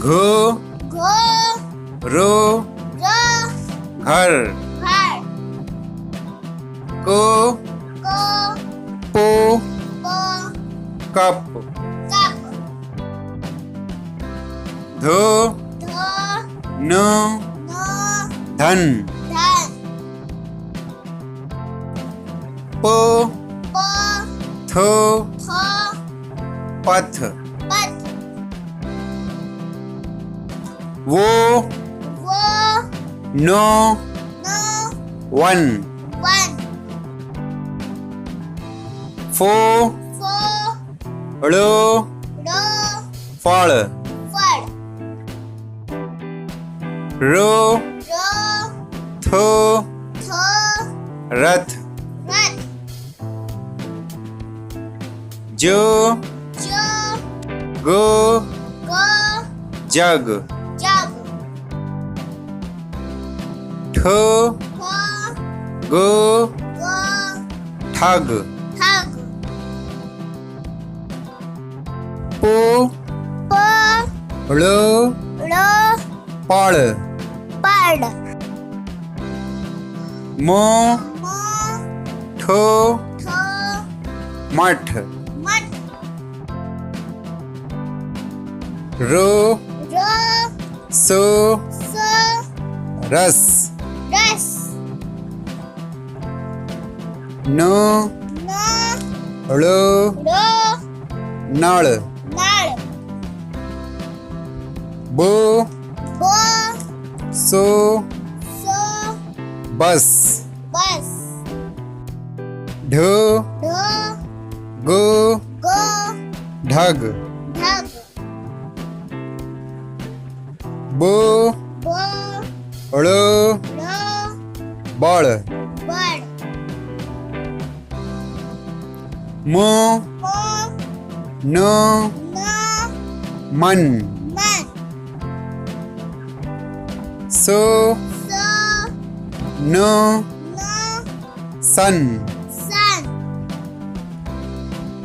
घो घो रो रो घर घर को को पो पो कप कप धो धो नो नो धन धन पो पो थो थो पथ पथ वो वो नो नो वन वन फो फो ळो रो फळ फळ रो रो थो थो रथ रथ जो जो गो गो जग जग ठो ठो गो गो ठग ठग पो पो ळो लो पळ पड मो मो ठो ठो मठ मठ रो रो सो सो रस रस नो नो ळो रो नळ नळ बो बो सो सो बस बस ढो ढो गो गो ढग ढग बो बो ळो रो बळ बड मो मो नो नो मन मन सो सो नो नो सन सन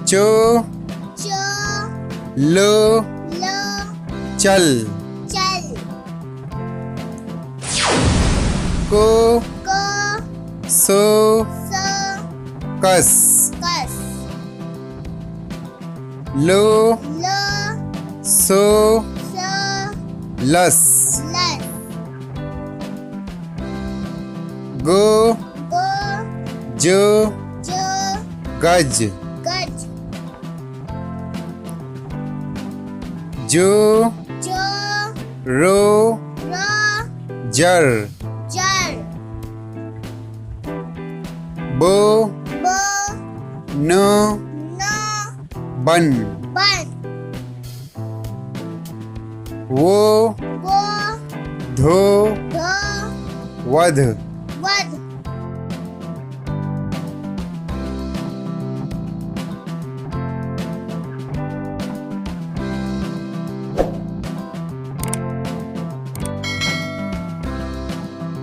चो चो लो लो चल चल को को सो सो कस कस लो लो सो सो लस लस गो गो जो जो गज गज जो जो रो रो जर जर बो बो नो नो बन बन वो वो धो धो वध